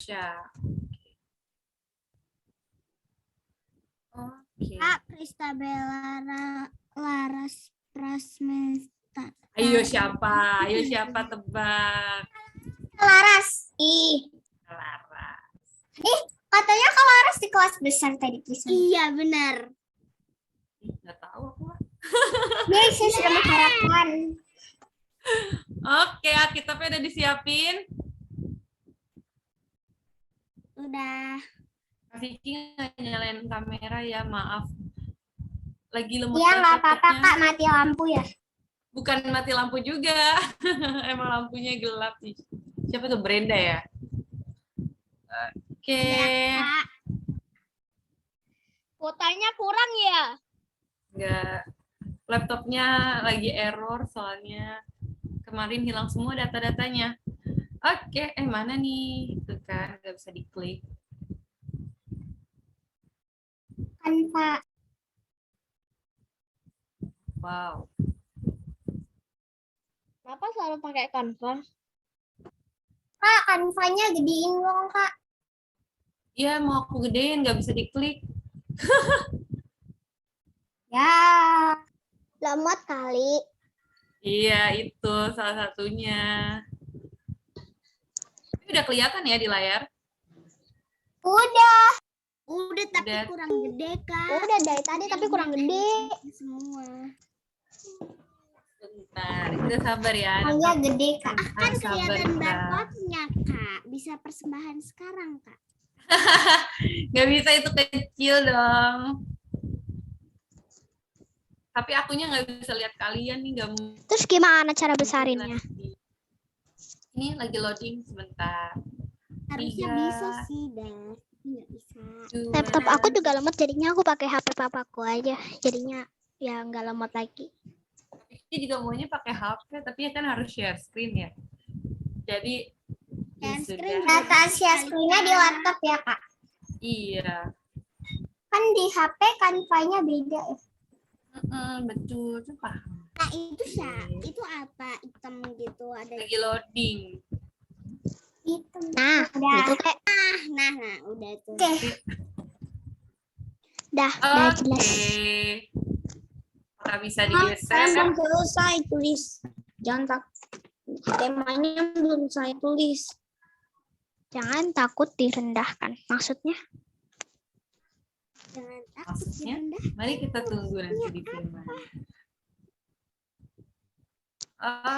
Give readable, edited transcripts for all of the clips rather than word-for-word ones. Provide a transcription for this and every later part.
Ya. Oke. Kak Kristabella Laras Prasmesta. Ayo siapa? Ayo siapa tebak? Laras. Laras. Katanya kalau Laras di kelas besar tadi Kristen. Iya benar. Nggak tahu aku. Dia saya sudah mengharapkan. Oke, Alkitabnya udah disiapin. Udah. Kak Vicky nggak nyalain kamera ya, maaf. Lagi lemot. Iya nggak apa-apa laptopnya. Kak, mati lampu ya. Bukan mati lampu juga. Emang lampunya gelap sih. Siapa tuh, Brenda ya? Oke. Ya, Kak. Kuotanya kurang ya? Nggak. Laptopnya lagi error soalnya kemarin hilang semua data-datanya. Oke, mana nih? Itu kan nggak bisa diklik. Kan Pak. Wow. Kenapa selalu pakai Canva? Kak, Canva-nya gedein dong Kak. Iya, mau aku gedein, nggak bisa diklik. Ya, lemot kali. Iya, itu salah satunya. Ini udah kelihatan ya di layar? Udah Tapi Udah. kurang gede, Kak. Udah dari tadi tapi kurang gede. Semua. Bentar, kita sabar ya. Hanya gede Kak. Kan Harus sabar, kelihatan Kak. barcode-nya, Kak. Bisa persembahan sekarang, Kak. Nggak bisa, itu kecil dong. Tapi akunya nggak bisa lihat kalian nih, nggak mungkin. Terus gimana cara besarinnya? Ini lagi loading sebentar. Harusnya 3, bisa sih, Dah. Nggak bisa. 2, Laptop aku juga lemot jadinya aku pakai HP papaku aja. Jadinya ya nggak lemot lagi. Ini juga maunya pakai HP, tapi ya kan harus share screen ya. Jadi ya Share sudah. screen. Data share screen-nya di laptop ya Kak. Iya. Kan di HP Canva-nya beda ya. Betul, tuh paham. Nah, itu apa? Hitam gitu ada. Lagi loading. Itu. Nah, itu kayak Nah, udah itu. oke. Udah Oke. jelas. Apakah bisa Saya digeser? belum selesai tulis. Jangan takut. Temanya belum saya tulis. Jangan takut direndahkan. Maksudnya? Jangan takut Maksudnya? direndah. Mari kita tunggu nanti di tema.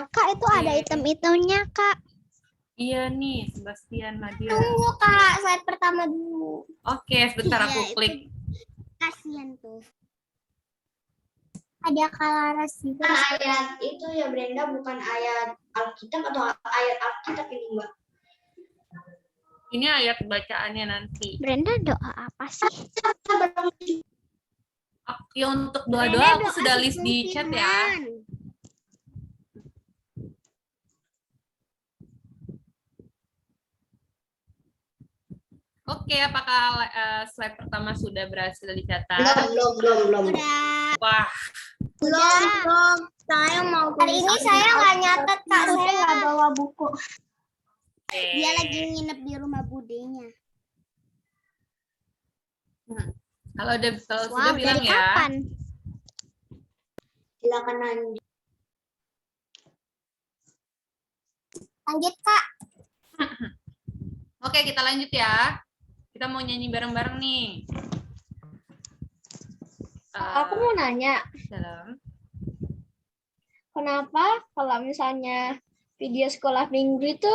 Kak, itu ada item-itemnya, Kak. Iya nih, Sebastian Nadia. Tunggu, Kak. Slide pertama dulu. Oke, sebentar aku Iya, klik. Kasian tuh. Ada Kalaras juga. Ayat itu ya Brenda, bukan ayat Alkitab atau ayat Alkitab ini Mbak? Ini ayat bacaannya nanti. Brenda doa apa sih? Oke, untuk doa-doa aku sudah list di chat ya. Oke, apakah slide pertama sudah berhasil dicatat? Belum. Udah. Wah, Belum. Saya mau hari ini saya nggak nyatet, Kak. Saya nggak bawa buku. oke. Dia lagi nginep di rumah budenya. Kalau sudah Wow, bilang dari ya. kapan? Silakan lanjut. Lanjut, Kak. Oke, kita lanjut ya. Kita mau nyanyi bareng-bareng nih. Aku mau nanya, Dalam. kenapa kalau misalnya video sekolah minggu itu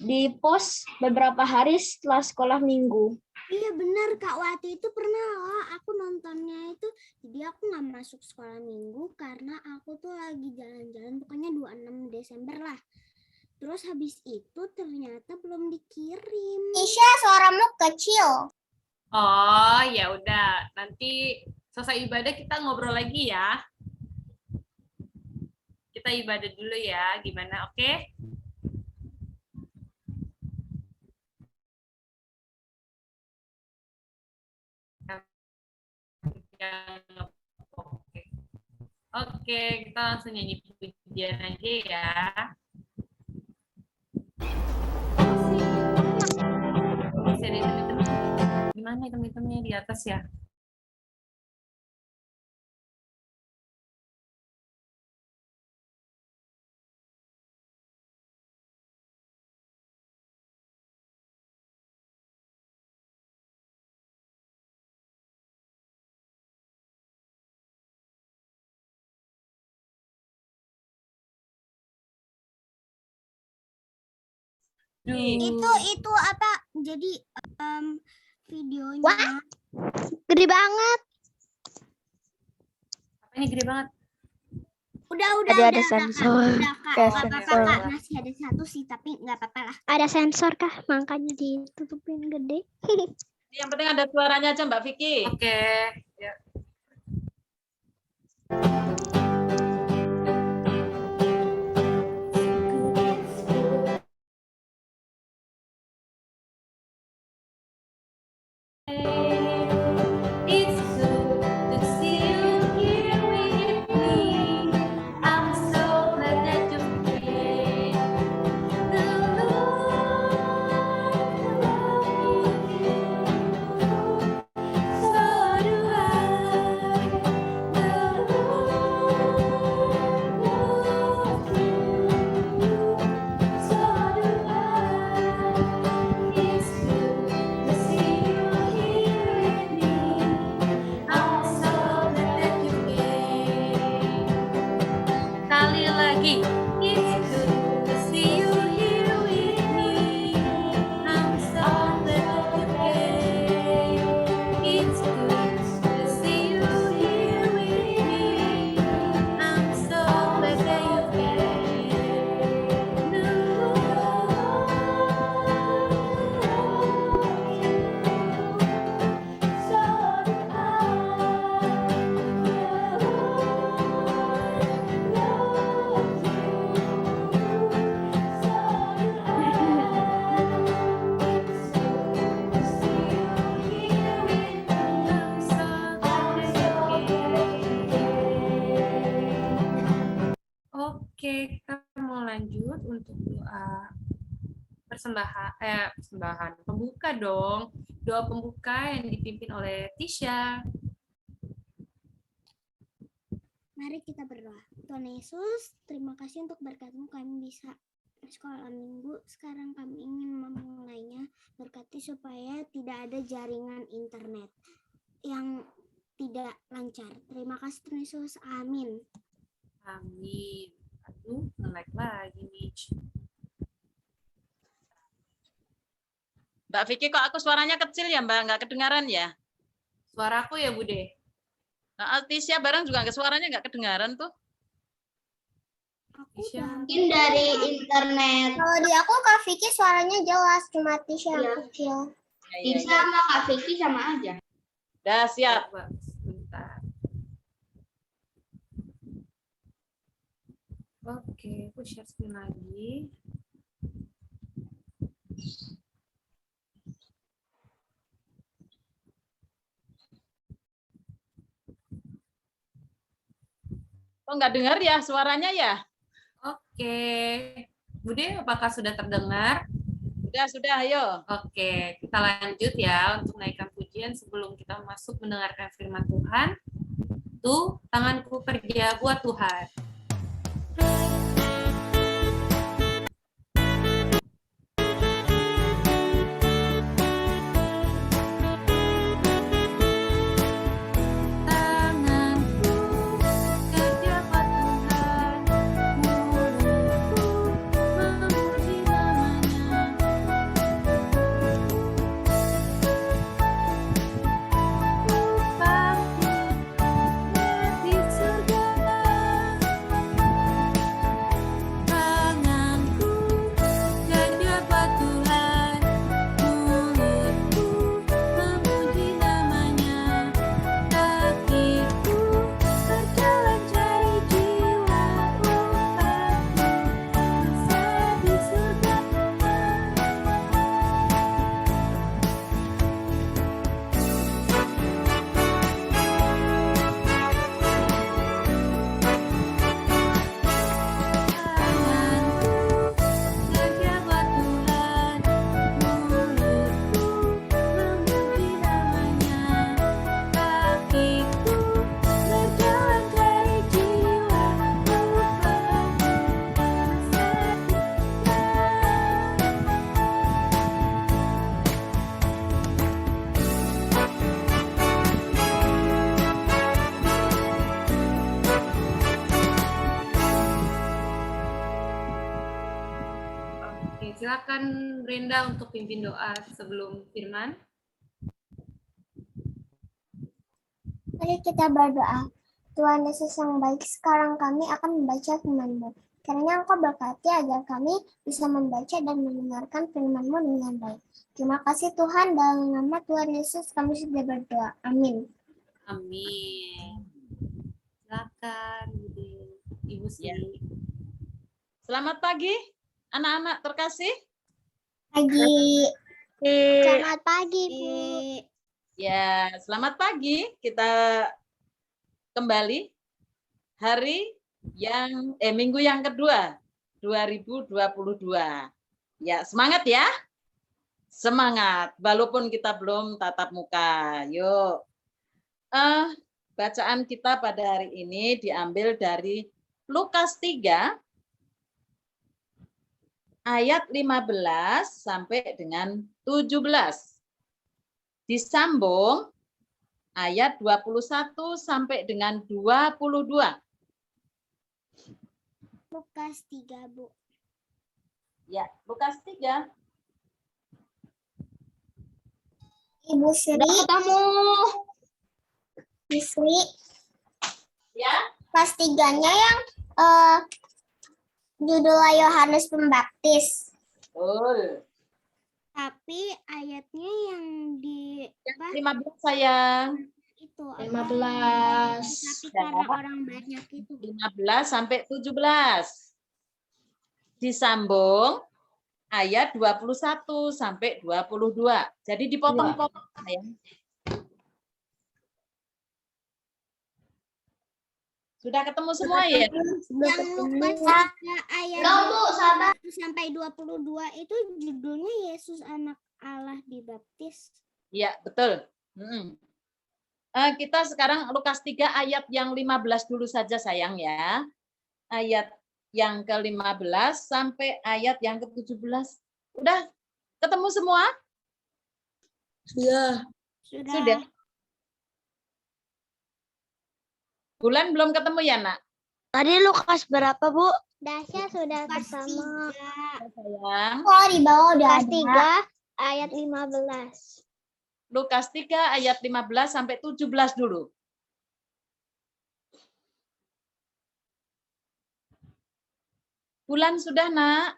di post beberapa hari setelah sekolah minggu? Iya benar Kak, waktu itu pernah loh aku nontonnya itu. Jadi aku nggak masuk sekolah minggu karena aku tuh lagi jalan-jalan, pokoknya 26 Desember lah. Terus habis itu ternyata belum dikirim. Isya, suaramu kecil. Oh, ya udah. Nanti selesai ibadah kita ngobrol lagi ya. Kita ibadah dulu ya. Gimana? Oke? Oke, kita langsung nyanyi pujian aja ya. Mana hitam-hitamnya di atas ya? Itu apa? Jadi videonya. Wah. Gede banget. Apa ini gede banget? Udah, Ada sensor. Udah, Kak. Kayak Nggak apa-apa, sensor. Kak. Masih ada satu sih, tapi nggak apa-apa lah. Ada sensor kah? Makanya ditutupin gede. Yang penting ada suaranya aja Mbak Vicky. Oke. Ya. It's good to see you here with me. I'm so glad that you came. The love you. So do I. The love you. So do I. It's good to see you here with me. I'm so glad that you came. Kali lagi. It's good to see you here with me. I'm so glad that you came. It's good to see you here with me. I'm so glad that you Oke, kita mau lanjut untuk doa persembahan pembuka dong. Doa pembuka yang dipimpin oleh Tisha. Mari kita berdoa. Tuhan Yesus, terima kasih untuk berkat-Mu kami bisa sekolah minggu. Sekarang kami ingin memulainya. Berkati supaya tidak ada jaringan internet yang tidak lancar. Terima kasih Tuhan Yesus. Amin. Amin. Aduh, nge-lag lagi nih. Mbak Vicky kok aku suaranya kecil ya Mbak, nggak kedengaran ya? Suaraku ya, Bude? Nah, Tisha bareng juga suaranya nggak kedengaran tuh. Aku Tisha. udah- dari internet. Kalau di aku Kak Vicky suaranya jelas, cuma Tisha yang kecil. Iya. sama Kak Vicky sama aja. Udah siap. Coba sebentar. Oke, aku share screen lagi. Kok nggak dengar ya suaranya ya? Oke. Bude, apakah sudah terdengar? Sudah, ayo. Oke, kita lanjut ya untuk menaikkan pujian sebelum kita masuk mendengarkan firman Tuhan. Tuh, tanganku kerja buat Tuhan. Tanganku kerja buat Tuhan, mulutku memuji namanya. Di surga silakan Brenda untuk pimpin doa sebelum firman. Mari kita berdoa. Tuhan Yesus yang baik, sekarang kami akan membaca firman-Mu. Kiranya Engkau berkati agar kami bisa membaca dan mendengarkan firman-Mu dengan baik. Terima kasih Tuhan, dalam nama Tuhan Yesus kami sudah berdoa. Amin. Amin. Silakan Ibu Ya. Sri. Selamat pagi, anak-anak terkasih. Pagi. Selamat pagi, Bu. Ya, selamat pagi. Kita kembali hari minggu yang kedua 2022. Ya, semangat ya. Semangat walaupun kita belum tatap muka. Yuk. Bacaan kita pada hari ini diambil dari Lukas 3 ayat 15 sampai dengan 17. Disambung ayat 21 sampai dengan 22. Lukas 3, Bu. Ya, Lukas 3. Ibu Sri. Ketemu. Ibu Sri. Ya. Kelas 3-nya yang judulnya Yohanes Pembaptis. Betul. Tapi ayatnya yang di apa? 15 sayang. Itu 15. Tapi karena orang banyak itu. 15 sampai 17. Disambung ayat 21 sampai 22. Jadi dipotong-potong sayang. Sudah ketemu semua ya? Yang Lukas 3 ayat 21 sampai 22 itu judulnya Yesus anak Allah dibaptis. Iya, betul. Kita sekarang Lukas 3 ayat yang 15 dulu saja sayang ya. Ayat yang ke-15 sampai ayat yang ke-17. Udah ketemu semua? Sudah. Bulan belum ketemu ya, Nak? Tadi Lukas berapa, Bu? Dasya sudah bersama. Sayang. Oh, di bawah udah Lukas ada. 3 ayat 15. Lukas 3 ayat 15 sampai 17 dulu. Bulan sudah, Nak?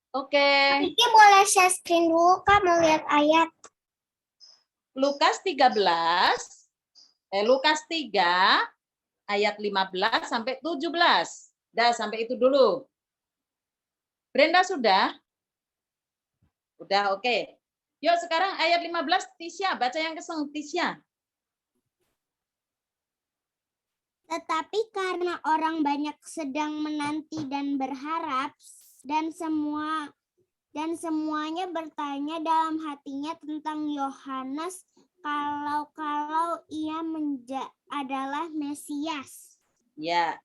Oke. Kiki boleh share screen dulu, Kak, mau lihat ayat. Lukas 3 ayat 15 sampai 17. Dah sampai itu dulu. Brenda sudah? Udah, oke. Yuk sekarang ayat 15 Tisha, baca yang keseng Tisha. Tetapi karena orang banyak sedang menanti dan berharap dan semuanya bertanya dalam hatinya tentang Yohanes kalau ia adalah Mesias. Ya.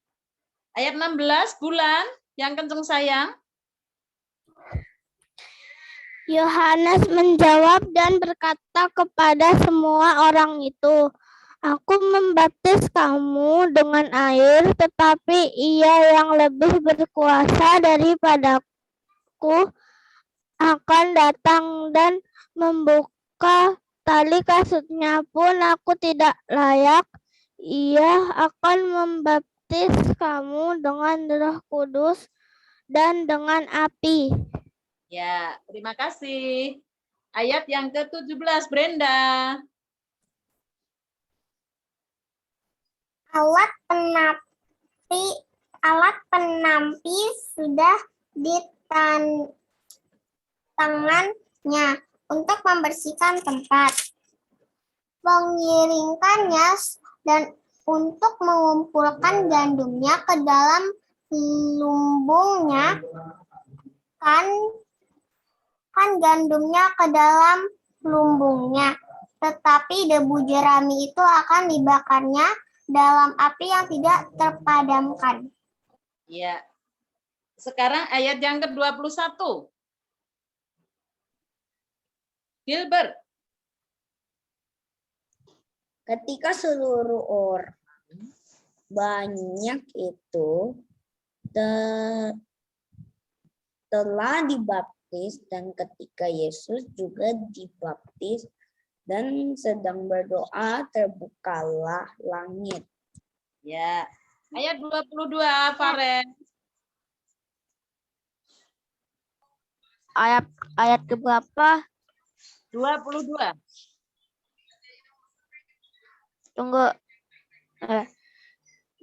Ayat 16 Bulan yang kenceng sayang. Yohanes menjawab dan berkata kepada semua orang itu, "Aku membaptis kamu dengan air, tetapi Ia yang lebih berkuasa daripadaku akan datang dan membuka tali kasutnya pun aku tidak layak. Ia akan membaptis kamu dengan Roh Kudus dan dengan api." Ya, terima kasih. Ayat yang ke-17 Brenda. Alat penampi sudah di tangannya untuk membersihkan tempat. Mengiringkannya dan untuk mengumpulkan gandumnya ke dalam lumbungnya, kan gandumnya ke dalam lumbungnya, tetapi debu jerami itu akan dibakarnya dalam api yang tidak terpadamkan. Ya. Sekarang ayat yang ke-21. Gilbert. Ketika seluruh orang banyak itu telah dibaptis dan ketika Yesus juga dibaptis dan sedang berdoa terbukalah langit. Ya. Ayat 22, Faren. Ayat ke berapa? 22. Tunggu.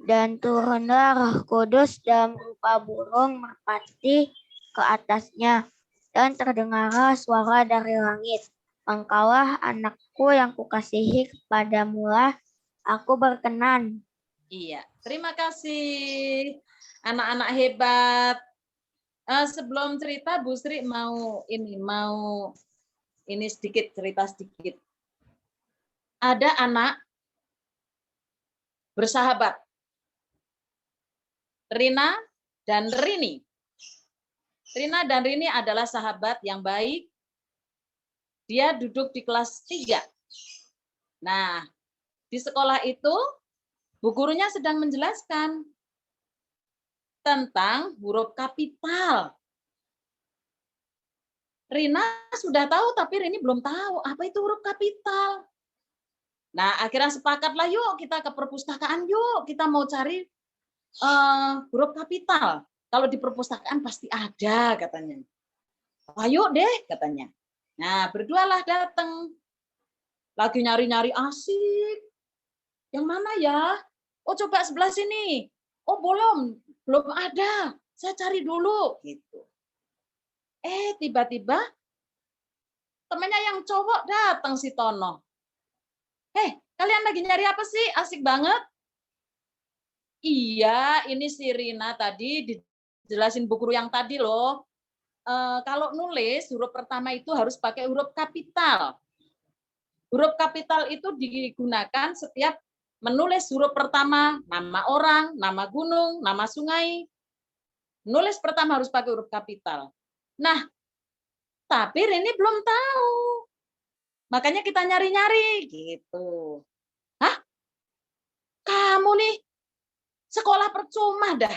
Dan turunlah Roh Kudus dalam rupa burung merpati ke atasnya, dan terdengarlah suara dari langit. Engkaulah anakku yang kukasihi, kepadamulah aku berkenan. Iya, terima kasih anak-anak hebat. Sebelum cerita, Bu Sri mau ini sedikit cerita sedikit. Ada anak bersahabat, Rina dan Rini. Rina dan Rini adalah sahabat yang baik. Dia duduk di kelas 3. Nah, di sekolah itu Bu gurunya sedang menjelaskan tentang huruf kapital. Rina sudah tahu, tapi Rini belum tahu apa itu huruf kapital. Nah, akhirnya sepakatlah, yuk kita ke perpustakaan, yuk kita mau cari huruf kapital. Kalau di perpustakaan pasti ada, katanya. Ayo deh, katanya. Nah, berdualah datang. Lagi nyari-nyari asik. Yang mana ya? Oh, coba sebelah sini. Oh, belum ada. Saya cari dulu, gitu. Tiba-tiba temannya yang cowok datang, si Tono. Kalian lagi nyari apa sih? Asik banget. Iya, ini si Rina tadi dijelasin bu guru yang tadi loh. Kalau nulis, huruf pertama itu harus pakai huruf kapital. Huruf kapital itu digunakan setiap menulis huruf pertama, nama orang, nama gunung, nama sungai. Nulis pertama harus pakai huruf kapital. Nah, tapi Rini belum tahu. Makanya kita nyari-nyari gitu. Hah? Kamu nih sekolah percuma dah.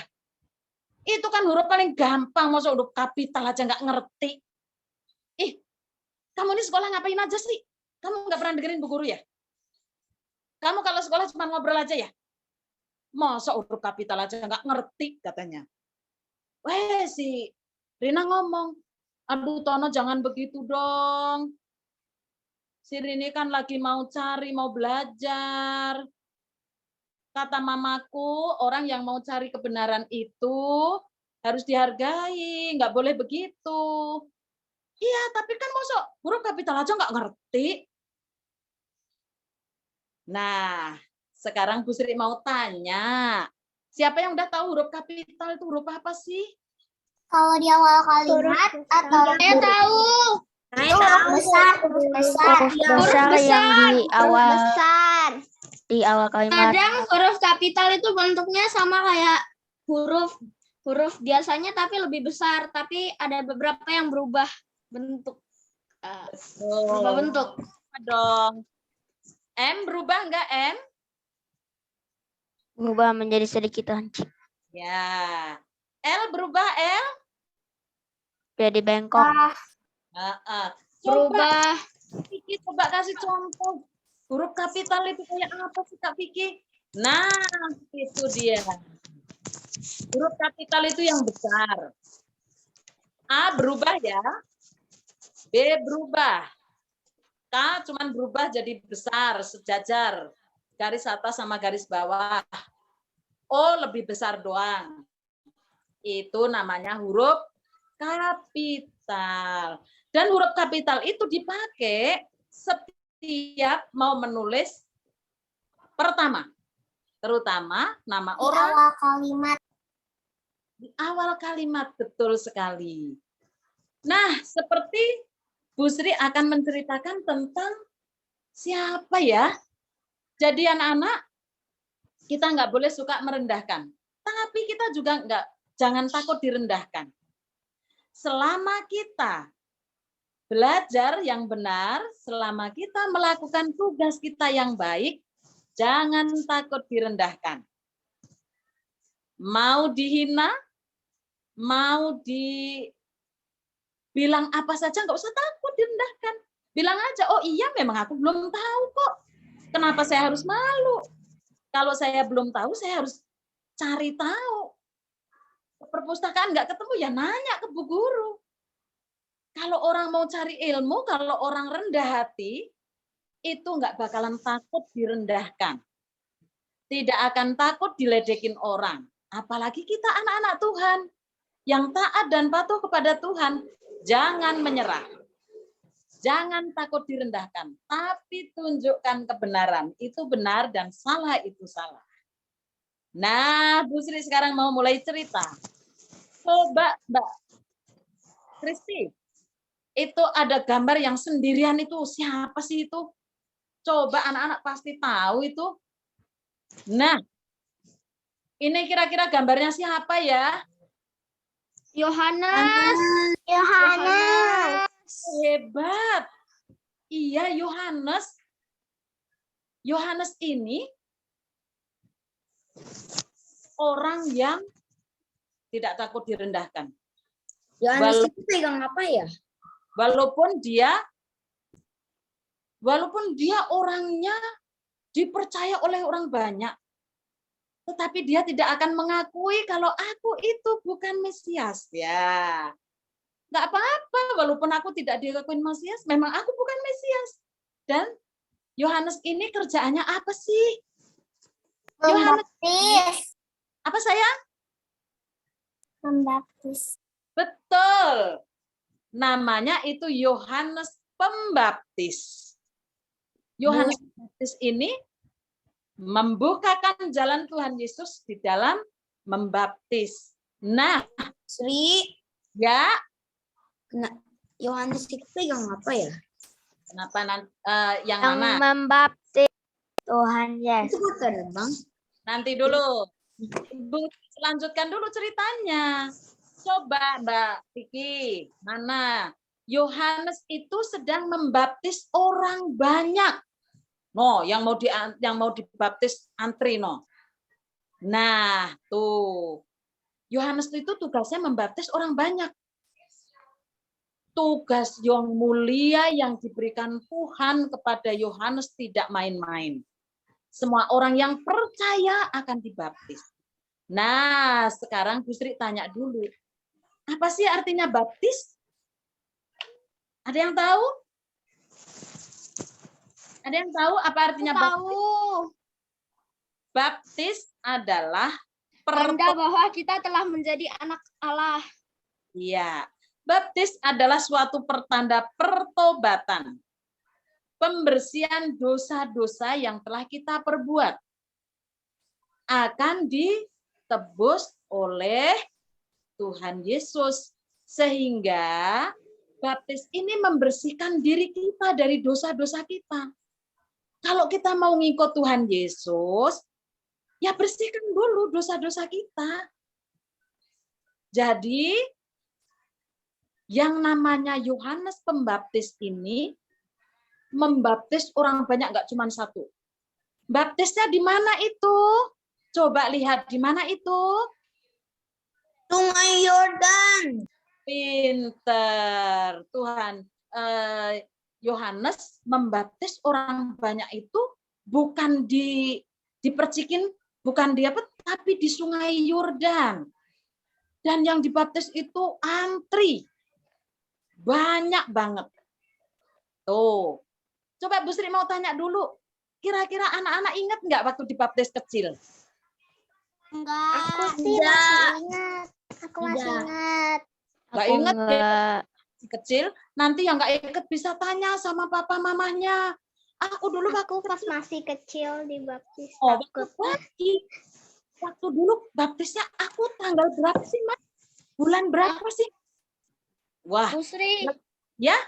Itu kan huruf paling gampang, masa huruf kapital aja nggak ngerti. Kamu ini sekolah ngapain aja sih? Kamu nggak pernah dengerin bu guru ya? Kamu kalau sekolah cuma ngobrol aja ya? Masa huruf kapital aja nggak ngerti, katanya. Si Rina ngomong, aduh Tono jangan begitu dong. Si Rini kan lagi mau cari, mau belajar. Kata mamaku, orang yang mau cari kebenaran itu harus dihargai, nggak boleh begitu. Iya, tapi kan masa huruf kapital aja nggak ngerti. Nah, sekarang Bu Sri mau tanya, siapa yang udah tahu huruf kapital itu huruf apa sih? Kalau di awal kalimat atau Saya tahu. itu huruf besar, huruf besar. Besar yang di awal kalimat. Kadang huruf kapital itu bentuknya sama kayak huruf biasanya tapi lebih besar, tapi ada beberapa yang berubah bentuk. Berubah bentuk. Dong. M berubah nggak M? Berubah menjadi sedikit lancip. Ya. L berubah L? Jadi bengkok. Coba Vicky, coba kasih contoh. Huruf kapital itu kayak apa sih Kak Vicky? Nah, itu dia. Huruf kapital itu yang besar. A berubah ya. B berubah. K cuman berubah jadi besar, sejajar. Garis atas sama garis bawah. O lebih besar doang. Itu namanya huruf kapital. Dan huruf kapital itu dipakai setiap mau menulis pertama. Terutama nama Di orang. awal kalimat. Di awal kalimat, betul sekali. Nah, seperti Bu Sri akan menceritakan tentang siapa ya. Jadi anak-anak, kita nggak boleh suka merendahkan. Tapi kita juga jangan takut direndahkan. Selama kita belajar yang benar, selama kita melakukan tugas kita yang baik, jangan takut direndahkan. Mau dihina, mau bilang apa saja, nggak usah takut direndahkan. Bilang aja, oh iya memang aku belum tahu kok. Kenapa saya harus malu? Kalau saya belum tahu, saya harus cari tahu. Ke perpustakaan nggak ketemu, ya nanya ke bu guru. Kalau orang mau cari ilmu, kalau orang rendah hati, itu nggak bakalan takut direndahkan. Tidak akan takut diledekin orang. Apalagi kita anak-anak Tuhan. Yang taat dan patuh kepada Tuhan, jangan menyerah. Jangan takut direndahkan, tapi tunjukkan kebenaran. Itu benar dan salah itu salah. Nah, Bu Sri sekarang mau mulai cerita. Coba Mbak Kristi, itu ada gambar yang sendirian itu. Siapa sih itu? Coba anak-anak pasti tahu itu. Nah, ini kira-kira gambarnya siapa ya? Yohanes. Hebat. Iya, Yohanes. Yohanes ini orang yang tidak takut direndahkan. Yohanes itu pegang apa ya? Walaupun dia orangnya dipercaya oleh orang banyak, tetapi dia tidak akan mengakui kalau aku itu bukan Mesias. Ya, nggak apa-apa, walaupun aku tidak diakuin Mesias, memang aku bukan Mesias. Dan Yohanes ini kerjaannya apa sih? Membaptis. Apa saya? Membaptis. Betul. Namanya itu Yohanes Pembaptis. Yohanes Pembaptis ini membukakan jalan Tuhan Yesus di dalam membaptis. Nah, Sri, ya, Yohanes itu pegang apa ya? kenapa yang Yang mana? membaptis Tuhan Yesus. Itu bukan Bang. Nanti dulu. Ibu lanjutkan dulu ceritanya. Coba Mbak Vicky, mana? Yohanes itu sedang membaptis orang banyak. No, yang mau dibaptis antri no. Nah, tuh. Yohanes itu tugasnya membaptis orang banyak. Tugas yang mulia yang diberikan Tuhan kepada Yohanes tidak main-main. Semua orang yang percaya akan dibaptis. Nah, sekarang Bu Sri tanya dulu. Apa sih artinya baptis? Ada yang tahu? Ada yang tahu apa artinya baptis? Baptis adalah Tanda bahwa kita telah menjadi anak Allah. Iya. Baptis adalah suatu pertanda pertobatan. Pembersihan dosa-dosa yang telah kita perbuat akan ditebus oleh Tuhan Yesus. Sehingga baptis ini membersihkan diri kita dari dosa-dosa kita. Kalau kita mau ngikut Tuhan Yesus, ya bersihkan dulu dosa-dosa kita. Jadi, yang namanya Yohanes Pembaptis ini membaptis orang banyak, nggak cuma satu. Baptisnya di mana itu? Coba lihat di mana itu? Sungai Yordan. Pinter, Tuhan. Yohanes membaptis orang banyak itu bukan dipercikin, bukan tapi di Sungai Yordan. Dan yang dibaptis itu antri. Banyak banget. Tuh. Coba Bu Sri mau tanya dulu. Kira-kira anak-anak ingat nggak waktu dibaptis kecil? Enggak. Aku sih masih ingat. Aku masih Tidak. ingat. Nggak Aku ingat ya? enggak. Kecil, nanti yang nggak ingat bisa tanya sama papa mamahnya. Aku dulu Aku pas masih kecil dibaptis. waktu dulu baptisnya aku tanggal berapa sih, Mas? Bulan berapa sih? Wah, Bu Sri, ya,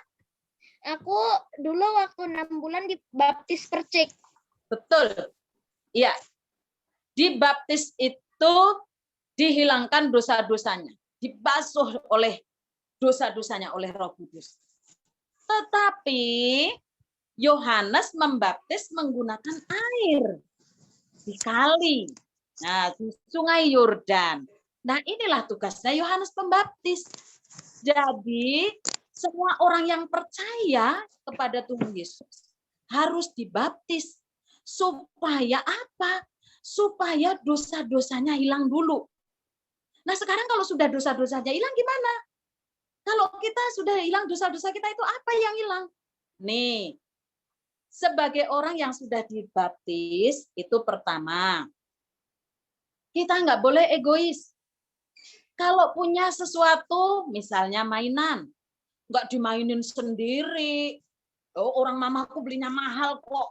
aku dulu waktu 6 bulan dibaptis percik. betul. Iya. Dibaptis itu dihilangkan dosa-dosanya, dibasuh oleh dosa-dosanya oleh Roh Kudus. Tetapi Yohanes membaptis menggunakan air di kali. Nah, di Sungai Yordan. Nah, inilah tugasnya Yohanes Pembaptis. Jadi, Semua orang yang percaya kepada Tuhan Yesus harus dibaptis. Supaya apa? Supaya dosa-dosanya hilang dulu. Nah sekarang kalau sudah dosa-dosanya hilang gimana? Kalau kita sudah hilang dosa-dosa kita itu apa yang hilang? Nih, sebagai orang yang sudah dibaptis, itu pertama, kita nggak boleh egois. Kalau punya sesuatu, misalnya mainan, nggak dimainin sendiri. Oh, orang mamaku belinya mahal kok.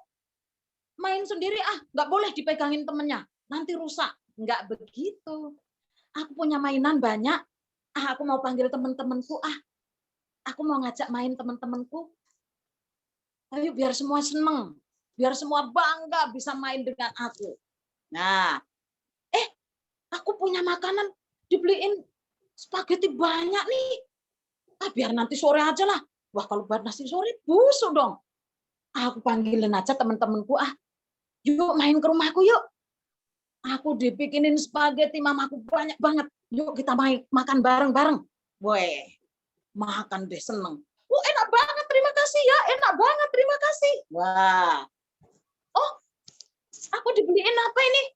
Main sendiri, nggak boleh dipegangin temennya, nanti rusak. Nggak begitu. Aku punya mainan banyak, aku mau panggil teman-temanku, aku mau ngajak main teman-temanku. Ayo biar semua seneng, biar semua bangga bisa main dengan aku. Nah, aku punya makanan, dibeliin spaghetti banyak nih. Biar nanti sore aja lah. Wah kalau buat nasi sore busuk dong. Aku panggilin aja teman-temanku, yuk main ke rumahku yuk. Aku dibikinin spaghetti mamaku banyak banget. Yuk kita makan bareng-bareng. Weh, makan deh seneng. Enak banget, terima kasih ya. Enak banget, terima kasih. Wah. Oh, aku dibeliin apa ini?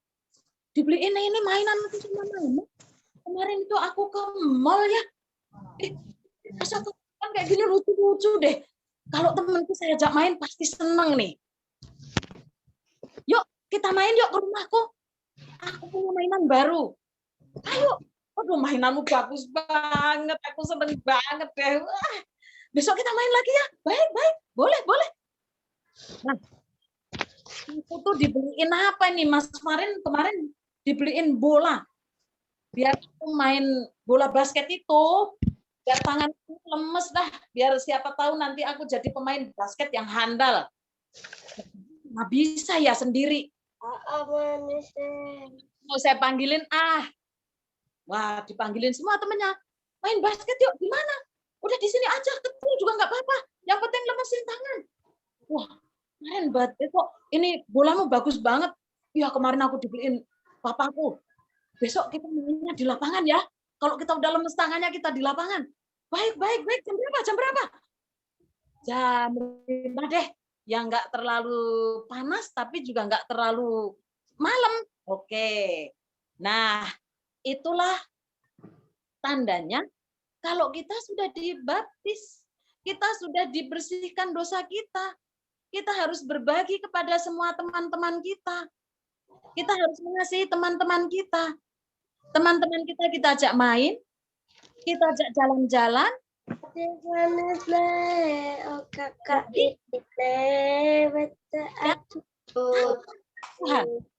Dibeliin ini mainan sama mama. Kemarin itu aku ke mall ya. Pas aku kan kayak gini lucu-lucu deh. Kalau temanku saya ajak main pasti seneng nih. Yuk, kita main yuk ke rumahku. Aku punya mainan baru. Ayo. Aduh, mainanmu bagus banget. Aku seneng banget deh. Wah. Besok kita main lagi ya. Baik, baik. Boleh, boleh. Nah, aku tuh dibeliin apa nih, Mas? Kemarin dibeliin bola. Biar aku main bola basket itu, biar tanganku lemes dah. Biar siapa tahu nanti aku jadi pemain basket yang handal. Nggak bisa ya sendiri. Mau saya panggilin, wah dipanggilin semua temennya. Main basket yuk, gimana? Udah di sini aja, kecil juga nggak apa-apa. Yang penting lemesin tangan. Wah, keren banget kok. Ini bolamu bagus banget. Ya kemarin aku dibeliin papaku. Besok kita mainnya di lapangan ya. Kalau kita udah lemes tangannya kita di lapangan. Baik, baik, baik. Jam berapa? Jam berapa? Jam 5 deh. Yang nggak terlalu panas tapi juga nggak terlalu malam. Oke. Nah, itulah tandanya kalau kita sudah dibaptis, kita sudah dibersihkan dosa kita. Kita harus berbagi kepada semua teman-teman kita. Kita harus mengasihi teman-teman kita. Teman-teman kita ajak main, kita ajak jalan-jalan. Tuhan,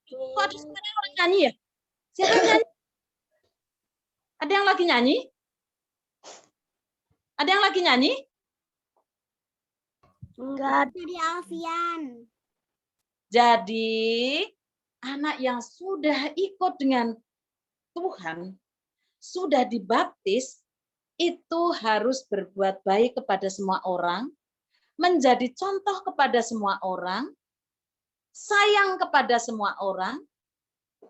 kok ada suara orang nyanyi ya? Siapa yang nyanyi? Ada yang lagi nyanyi? Ada yang lagi nyanyi? Enggak. Dari Alfian. Jadi, anak yang sudah ikut dengan Tuhan, sudah dibaptis, itu harus berbuat baik kepada semua orang, menjadi contoh kepada semua orang, sayang kepada semua orang,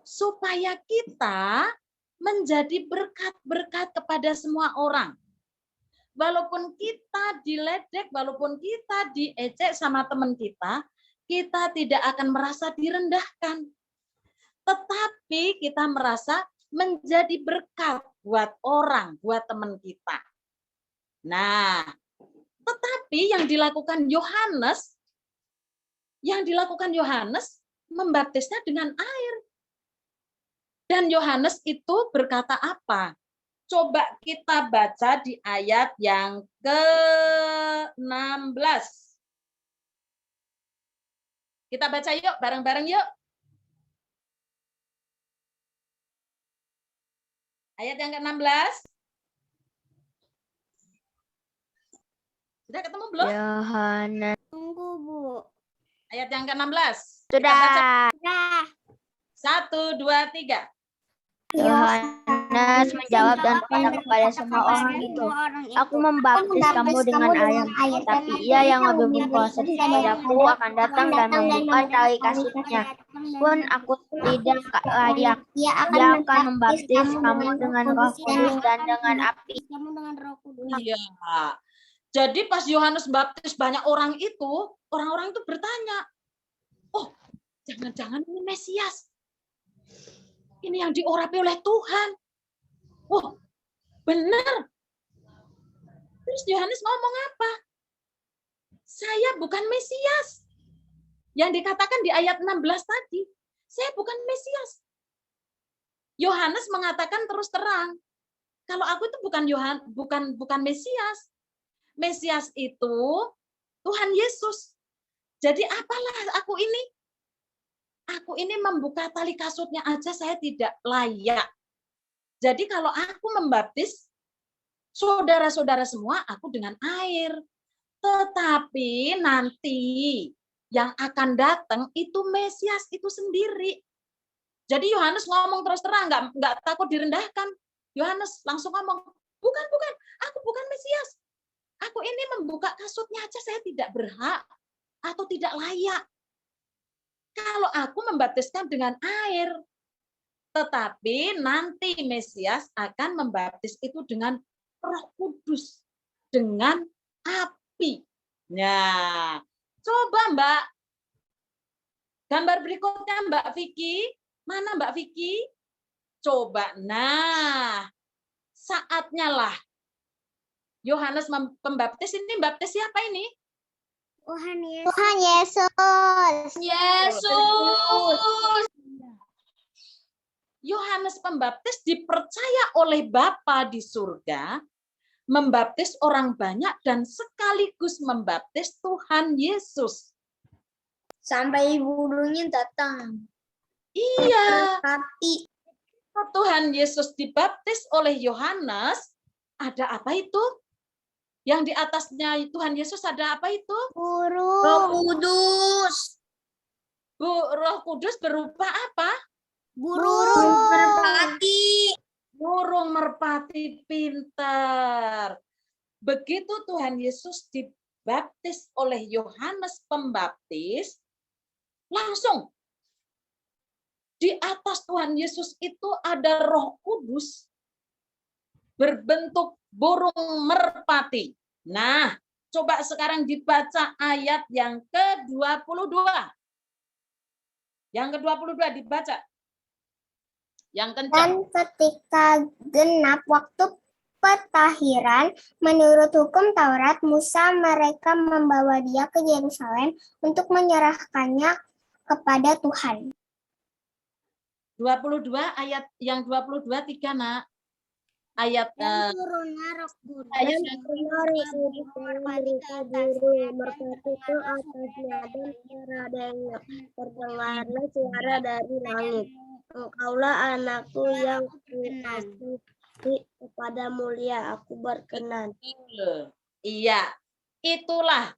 supaya kita menjadi berkat-berkat kepada semua orang. Walaupun kita diledek, walaupun kita diejek sama teman kita tidak akan merasa direndahkan. Tetapi kita merasa menjadi berkat buat orang, buat teman kita. Nah, tetapi yang dilakukan Yohanes membaptisnya dengan air. Dan Yohanes itu berkata apa? Coba kita baca di ayat yang ke-16. Kita baca yuk, bareng-bareng yuk. Ayat yang ke-16. Sudah ketemu belum? Yohanes. Tunggu, Bu. Ayat yang ke-16. Sudah. 1, 2, 3. Yohanes menjawab dan berkata kepada semua orang itu, Aku membaptis kamu dengan air, tapi ia yang lebih berkuasa daripadaku akan datang dan membuka tali kasutnya. Pun aku tidak layak. Ia akan membaptis kamu dengan Roh Kudus dan dengan api. Iya. Jadi pas Yohanes baptis banyak orang itu, orang-orang itu bertanya, oh jangan-jangan ini Mesias. Ini yang diurapi oleh Tuhan. Wah, benar. Terus Yohanes ngomong apa? Saya bukan Mesias. Yang dikatakan di ayat 16 tadi, saya bukan Mesias. Yohanes mengatakan terus terang, kalau aku itu bukan Mesias. Mesias itu Tuhan Yesus. Jadi apalah aku ini? Aku ini membuka tali kasutnya aja saya tidak layak. Jadi kalau aku membaptis saudara-saudara semua, aku dengan air. Tetapi nanti yang akan datang itu Mesias itu sendiri. Jadi Yohanes ngomong terus terang, nggak takut direndahkan. Yohanes langsung ngomong, bukan, aku bukan Mesias. Aku ini membuka kasutnya aja saya tidak berhak atau tidak layak. Kalau aku membaptiskan dengan air, tetapi nanti Mesias akan membaptis itu dengan Roh Kudus, dengan api. Nah, coba Mbak, gambar berikutnya Mbak Vicky. Mana Mbak Vicky? Coba, nah, saatnya lah Yohanes pembaptis ini baptis siapa ini? Tuhan Yesus. Tuhan Yesus. Yesus. Yohanes Pembaptis dipercaya oleh Bapa di surga membaptis orang banyak dan sekaligus membaptis Tuhan Yesus. Sampai ibu gurunya datang. Iya, Hati. Tuhan Yesus dibaptis oleh Yohanes, ada apa itu? Yang di atasnya Tuhan Yesus ada apa itu? Roh Kudus. Roh Kudus berupa apa? Burung merpati. Burung merpati pintar. Begitu Tuhan Yesus dibaptis oleh Yohanes Pembaptis, langsung di atas Tuhan Yesus itu ada Roh Kudus berbentuk burung merpati. Nah, coba sekarang dibaca ayat yang ke-22. Yang ke-22 dibaca. Yang kencang. Dan ketika genap waktu petahiran, menurut hukum Taurat, Musa mereka membawa dia ke Yerusalem untuk menyerahkannya kepada Tuhan. 22 ayat yang 22 3 Nak. Ayat Dan turunnya Roh Kudus. Ayat dan merpati ke atasnya, dan terdengarlah suara dari langit. Engkaulah anakku yang kukasihi, kepada mulia aku berkenan. Iya, itulah.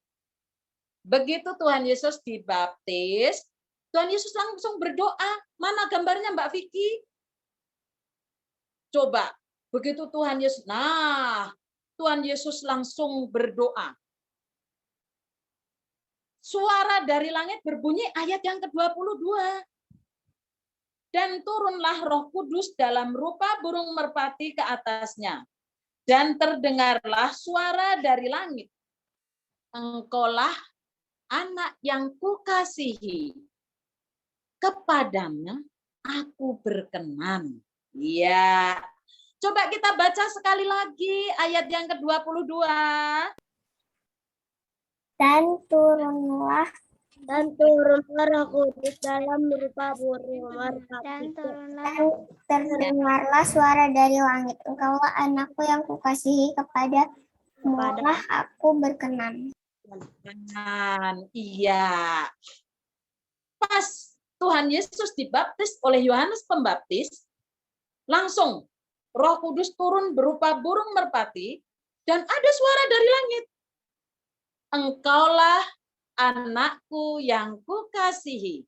Begitu Tuhan Yesus dibaptis, Tuhan Yesus langsung berdoa. Mana gambarnya Mbak Vicky? Coba, begitu Tuhan Yesus. Nah, Tuhan Yesus langsung berdoa. Suara dari langit berbunyi ayat yang ke-22. Dan turunlah Roh Kudus dalam rupa burung merpati ke atasnya. Dan terdengarlah suara dari langit. Engkaulah anak yang kukasihi. Kepadanya aku berkenan. Ya. Coba kita baca sekali lagi ayat yang ke-22. Dan turunlah Roh Kudus dalam rupa burung merpati. Dan terdengarlah suara dari langit. Engkaulah anakku yang kukasihi, kepada mulah aku berkenan. Iya. Pas Tuhan Yesus dibaptis oleh Yohanes Pembaptis, langsung Roh Kudus turun berupa burung merpati dan ada suara dari langit. Engkaulah anakku yang kukasihi,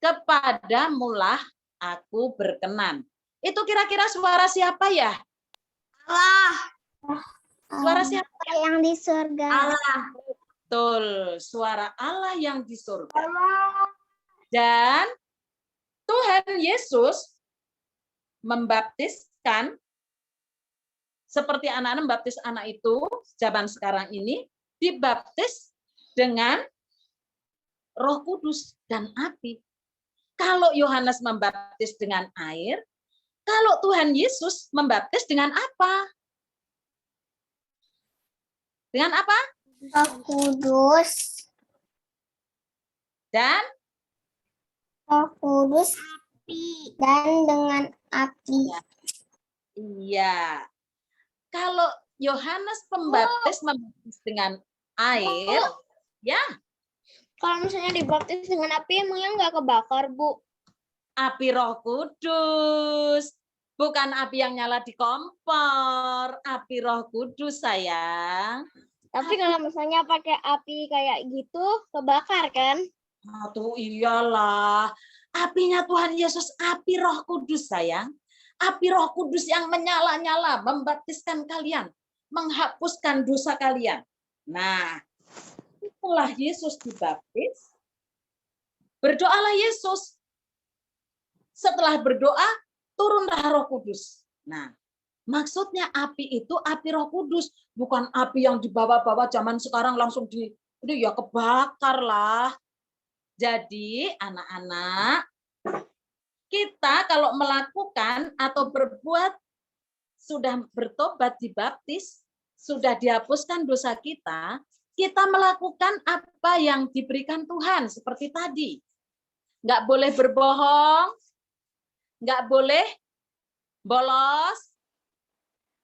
kepadamulah aku berkenan. Itu kira-kira suara siapa ya? Allah. Suara siapa? Yang di surga. Allah. Betul, suara Allah yang di surga. Dan Tuhan Yesus membaptiskan Seperti anak-anak baptis anak itu zaman sekarang ini dibaptis dengan Roh Kudus dan api. Kalau Yohanes membaptis dengan air, kalau Tuhan Yesus membaptis dengan apa? Dengan apa? Roh Kudus. Dan Roh Kudus dan dengan api. iya. Kalau Yohanes Pembaptis membaptis dengan air, ya Kalau misalnya dibaptis dengan api, emangnya nggak kebakar, Bu? api Roh Kudus. Bukan api yang nyala di kompor, api Roh Kudus, sayang. Tapi kalau misalnya pakai api kayak gitu, kebakar kan? Tuh iyalah. Apinya Tuhan Yesus, api Roh Kudus, sayang. Api Roh Kudus yang menyala-nyala, membaptiskan kalian, menghapuskan dosa kalian. Nah, setelah Yesus dibaptis, berdoalah Yesus. Setelah berdoa, turunlah Roh Kudus. Nah, maksudnya api itu api Roh Kudus, bukan api yang dibawa-bawa zaman sekarang langsung ya kebakar lah. Jadi, anak-anak, kita kalau melakukan atau berbuat, sudah bertobat dibaptis, sudah dihapuskan dosa kita melakukan apa yang diberikan Tuhan, seperti tadi. Nggak boleh berbohong, nggak boleh bolos,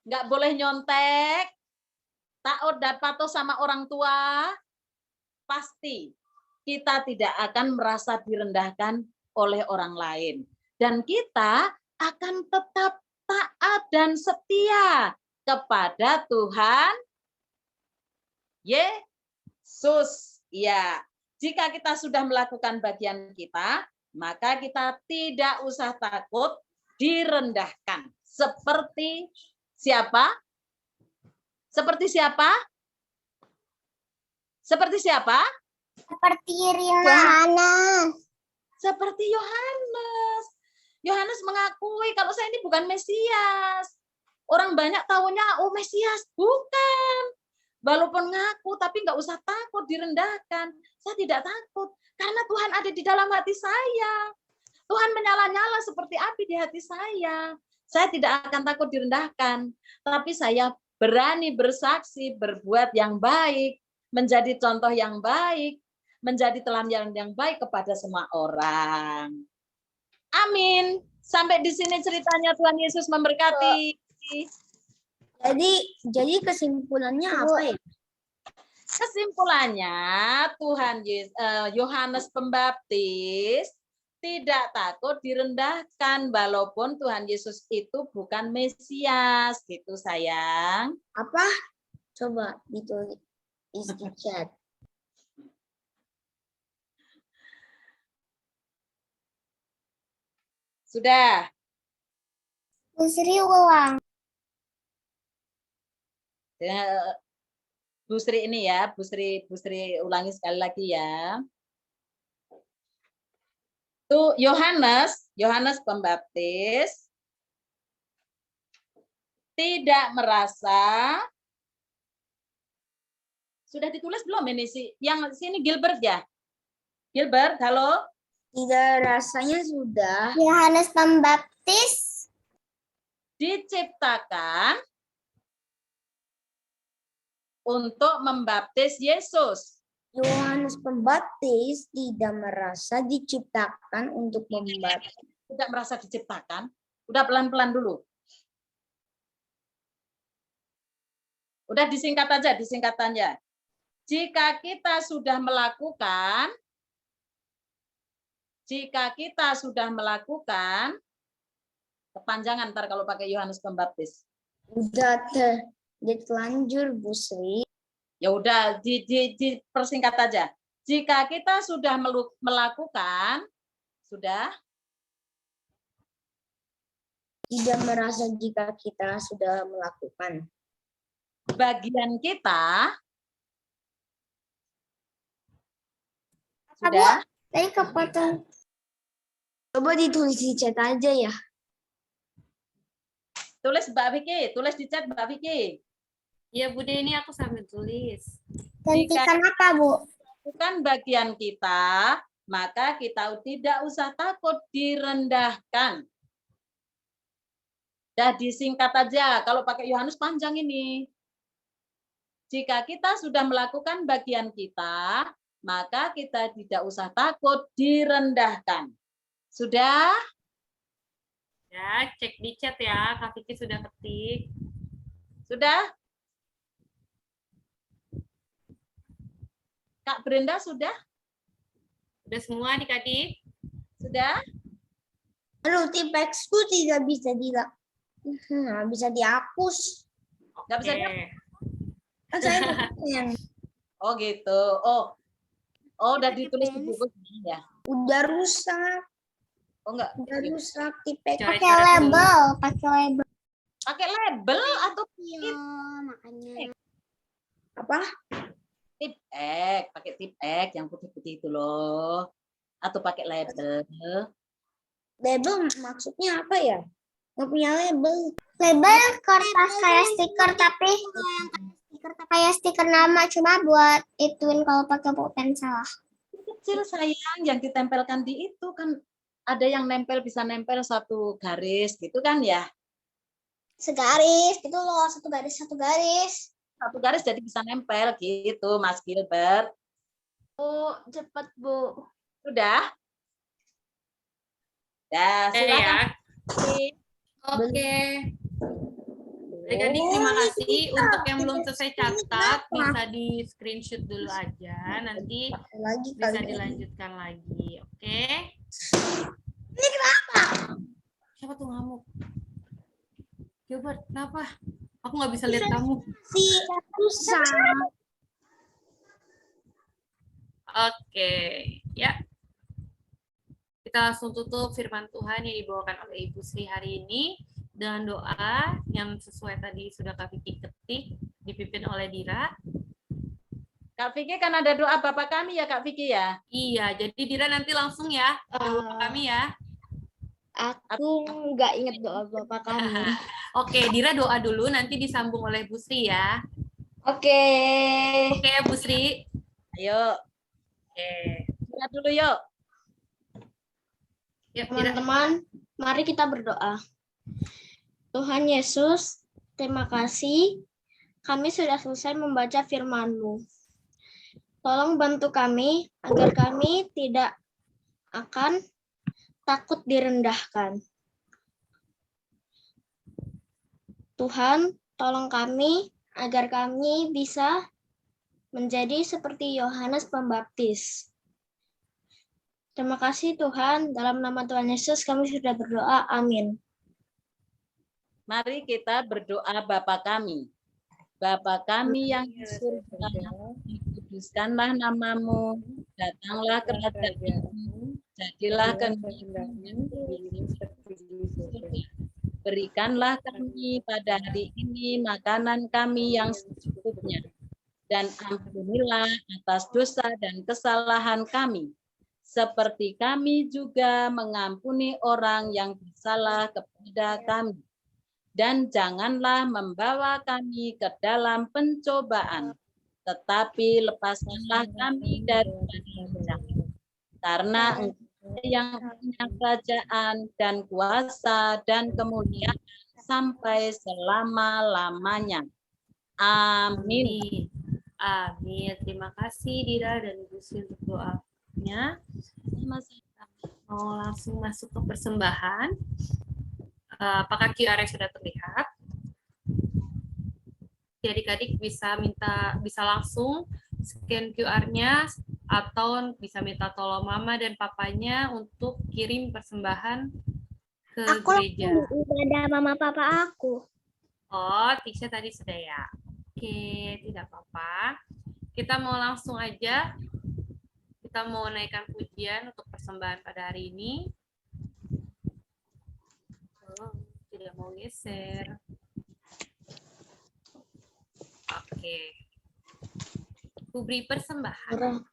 nggak boleh nyontek, taat dan patuh sama orang tua, pasti kita tidak akan merasa direndahkan oleh orang lain. Dan kita akan tetap taat dan setia kepada Tuhan Yesus. Ya, jika kita sudah melakukan bagian kita, maka kita tidak usah takut direndahkan. Seperti siapa? Seperti siapa? Seperti siapa? Seperti Yohanes. Seperti Yohanes. Yohanes mengakui kalau saya ini bukan Mesias. Orang banyak tahunya, oh Mesias. Bukan. Walaupun ngaku, tapi nggak usah takut direndahkan. Saya tidak takut. Karena Tuhan ada di dalam hati saya. Tuhan menyala-nyala seperti api di hati saya. Saya tidak akan takut direndahkan. Tapi saya berani bersaksi, berbuat yang baik, menjadi contoh yang baik, menjadi teladan yang baik kepada semua orang. Amin. Sampai di sini ceritanya, Tuhan Yesus memberkati. Jadi kesimpulannya apa ya? Kesimpulannya, Yohanes Pembaptis tidak takut direndahkan walaupun Tuhan Yesus itu bukan Mesias, gitu sayang. Apa? Coba ditulis di chat. Sudah. Bu Sri ulang. Bu Sri ini ya, Bu Sri ulangi sekali lagi ya. Tuh Yohanes Pembaptis tidak merasa. Sudah ditulis belum ini sih? Yang sini Gilbert ya? Gilbert, halo? Tidak, rasanya sudah. Yohanes Pembaptis Diciptakan untuk membaptis Yesus. Yohanes Pembaptis tidak merasa diciptakan untuk membaptis. Tidak merasa diciptakan. Udah pelan-pelan dulu. Udah disingkat aja, disingkatannya. Jika kita sudah melakukan, kepanjangan ntar kalau pakai Yohanes Pembaptis. Udah terlanjur, Bu Sri. Ya udah dipersingkat aja. Jika kita sudah melakukan, sudah Tidak merasa jika kita sudah melakukan. bagian kita, sudah. Tadi kepotong. Coba ditulis di chat aja ya. Tulis Mbak Vicky, tulis di chat Mbak Vicky. Iya Bude, ini aku sambil tulis. Gantikan apa, Bu? Bukan bagian kita, maka kita tidak usah takut direndahkan. Dah disingkat aja, kalau pakai Yohanes panjang ini. Jika kita sudah melakukan bagian kita, maka kita tidak usah takut direndahkan. Sudah? Ya, cek di chat ya. Kak Vicky sudah ketik. Sudah? Kak Brenda sudah? Udah semua adik-adik? Sudah? Aduh, tipexku tidak bisa bisa dihapus. Nggak bisa Oke. Kan saya yang Oh gitu. Oh, udah ditulis di buku ya? udah rusak, Oh enggak. tipex. Coret-coret Pakai dulu. label, pakai label. Pakai label atau Iya, makanya. Apa? tip X, pakai tip X yang putih-putih itu loh. Atau pakai label. Label maksudnya apa ya? Nggak punya label. Label kertas kayak stiker tapi kayak stiker nama cuma buat ituin kalau pakai pulpen salah. Kecil sayang yang ditempelkan di itu kan ada yang nempel bisa nempel satu garis gitu kan ya. Segaris gitu loh, satu garis satu garis. Satu garis jadi bisa nempel gitu Mas Gilbert. Bu, cepet Bu. Sudah? Ya, silakan. Ya. Oke. Adik-adik terima kasih. Untuk yang belum selesai catat bisa di screenshot dulu aja. Nanti Lagi bisa kali. dilanjutkan lagi. Oke? Ini kenapa? Siapa tuh ngamuk? Gilbert, kenapa? Aku nggak bisa lihat kamu. Si susah. Oke, ya. Kita langsung tutup firman Tuhan yang dibawakan oleh Ibu Sri hari ini dengan doa yang sesuai tadi sudah Kak Vicky ketik, dipimpin oleh Dira. Kak Vicky kan ada doa Bapak kami ya Kak Vicky ya. Iya, jadi Dira nanti langsung ya doa kami ya. Aku nggak inget doa Bapak kami. Oke, Dira doa dulu, nanti disambung oleh Bu Sri ya. Oke. Oke, Bu Sri. Ayo, Oke. lihat dulu yuk. Yuk, Dira. Teman-teman, mari kita berdoa. Tuhan Yesus, terima kasih kami sudah selesai membaca firman-Mu. Tolong bantu kami agar kami tidak akan takut direndahkan. Tuhan, tolong kami agar kami bisa menjadi seperti Yohanes Pembaptis. Terima kasih Tuhan, dalam nama Tuhan Yesus kami sudah berdoa, amin. Mari kita berdoa Bapa kami. Bapa kami yang di surga, dikuduskanlah namamu, datanglah kerajaanmu, jadilah kehendakmu. Berikanlah kami pada hari ini makanan kami yang secukupnya, dan ampunilah atas dosa dan kesalahan kami, seperti kami juga mengampuni orang yang bersalah kepada kami. Dan janganlah membawa kami ke dalam pencobaan, tetapi lepaskanlah kami daripada jahat. Karena Engkau yang punya kerajaan dan kuasa dan kemuliaan sampai selama-lamanya. Amin. Amin. Terima kasih Dira dan Ibu Sri untuk doanya. Mau langsung masuk ke persembahan. Apakah QR sudah terlihat? Adik-adik bisa langsung scan QR-nya atau bisa minta tolong mama dan papanya untuk kirim persembahan ke gereja. Udah ada mama papa aku. Oh, Tisha tadi sudah ya. Oke, tidak apa-apa. Kita mau langsung aja. Kita mau naikkan pujian untuk persembahan pada hari ini. Tidak mau geser. Oke. Ku beri persembahan.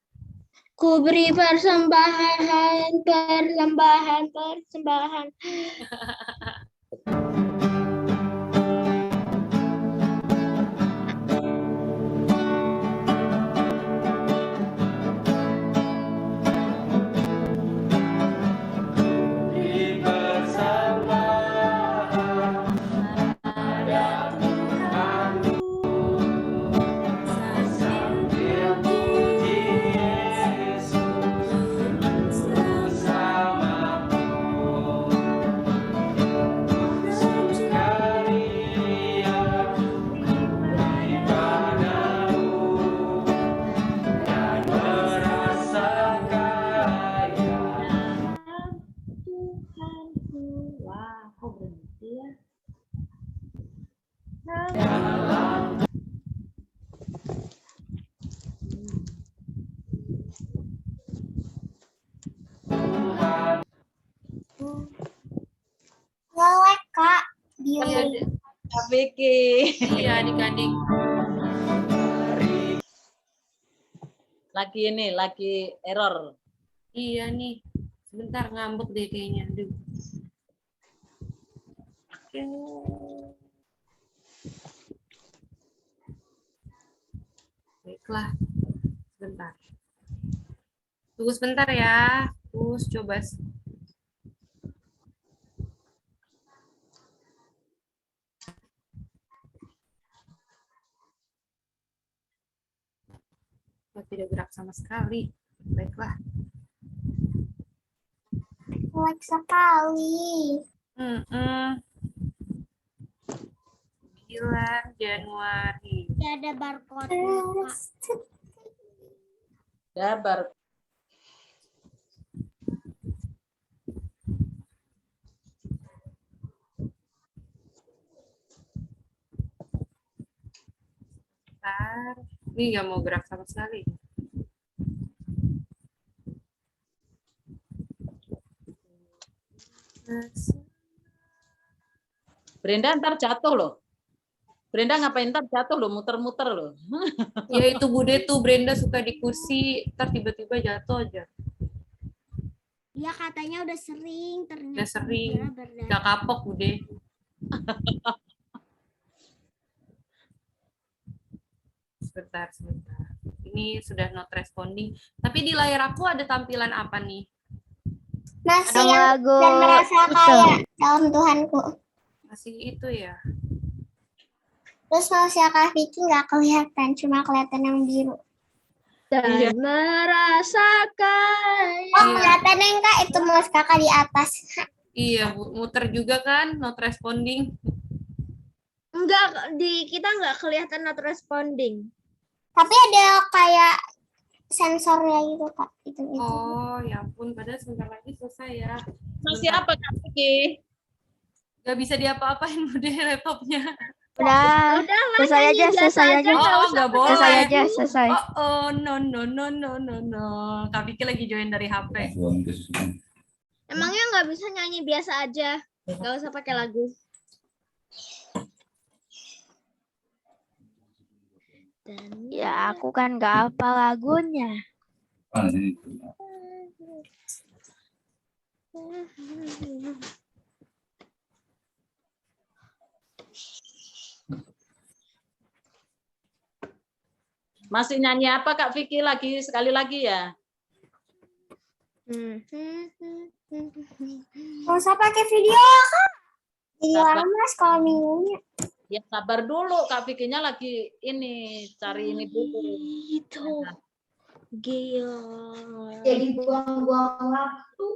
Ku beri persembahan, persembahan, persembahan. Iya, Kak Vicky. iya adik-adik. Lagi error. Iya nih. Sebentar ngambek deh kayaknya. Aduh. Oke. Baiklah. Sebentar. Tunggu sebentar ya. Terus coba. Oh, tidak gerak sama sekali. Baiklah. Jelek sekali. 9 Januari. Ya ada barcode-nya, Kak. Dabar. Bentar. Ini nggak mau gerak sama sekali. Brenda ntar jatuh loh. Brenda ngapain ntar jatuh loh, muter-muter loh. Ya itu Bude tuh Brenda suka di kursi, ntar tiba-tiba jatuh aja. Iya katanya udah sering, ternyata Udah sering. dikira berdasar. Gak kapok Bude. Sebentar. Ini sudah not responding. Tapi di layar aku ada tampilan apa nih? Masih Ada yang lagu dan merasa itu. kaya dalam Tuhanku. Masih itu ya. Terus manusia Kak Vicky nggak kelihatan, cuma kelihatan yang biru. Dan Iya. merasakan. Oh, kelihatan yang Kak, itu mouse Kakak di atas. Iya, muter juga kan, not responding. Enggak, kita nggak kelihatan not responding. Tapi ada kayak sensornya gitu Kak. Itu. Oh, ya ampun, padahal sebentar lagi selesai ya. Masih apa Kak Vicky? Gak bisa diapa-apain Bude laptopnya. Udah, selesai aja. Oh, nggak boleh. Selesai. Oh, no. Kak Vicky lagi join dari HP. Emangnya nggak bisa nyanyi biasa aja? Nggak usah pakai lagu. Dan Ya, aku kan nggak hafal lagunya. Masih nyanyi apa Kak Vicky lagi sekali lagi ya? Nggak usah pakai video Kak. Video Sabar. lama sekolah minggunya. Ya sabar dulu Kak Vicky-nya lagi ini cari ini dulu. itu gila. Jadi buang-buang waktu.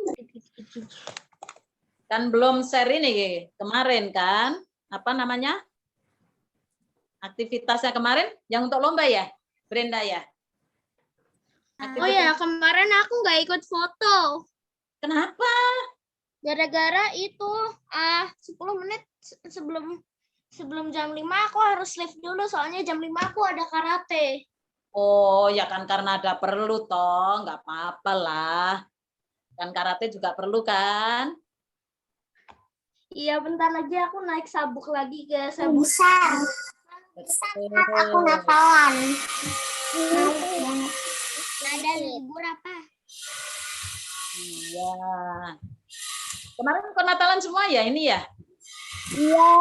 Kan belum share ini kemarin kan? Apa namanya? Aktivitasnya kemarin yang untuk lomba ya? Brenda ya? Oh ya, kemarin aku nggak ikut foto. Kenapa? Gara-gara itu 10 menit sebelum jam 5 aku harus live dulu soalnya jam 5 aku ada karate. Oh ya kan karena ada perlu toh, nggak apa-apa lah. Kan karate juga perlu kan? Iya, bentar lagi aku naik sabuk lagi ke sabuk. Bisa. Bisa Kak, aku nafalan. Ada libur apa? Iya. Kemarin Natalan semua ya ini ya? Iya.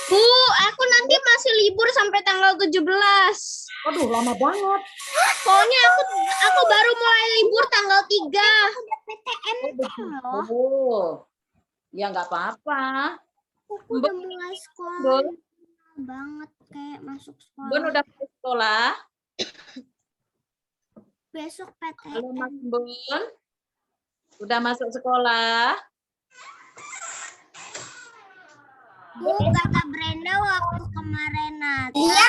Bu, aku nanti masih libur sampai tanggal 17. Waduh, lama banget. Soalnya aku baru mulai libur tanggal 3. Oh, ya nggak apa-apa. Aku udah mulai sekolah Bun, banget kayak masuk Bun sekolah. udah masuk sekolah. Besok Halo PTN. Mas Bun. Udah masuk sekolah. Bu, kata Brenda waktu kemarin Natal. Iya.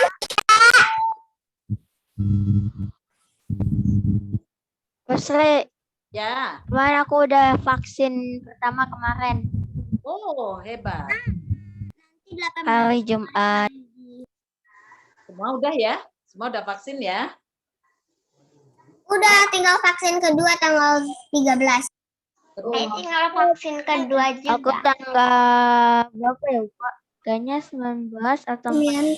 Mas Re, Ya. kemarin aku udah vaksin pertama kemarin. Oh, hebat. Nanti 18 Hari Jumat. Semua udah ya? Semua udah vaksin ya? Udah tinggal vaksin kedua tanggal 13. Saya tinggal vaksin kedua Aku juga. tanggal berapa ya, Pak? Kayaknya 19 atau 9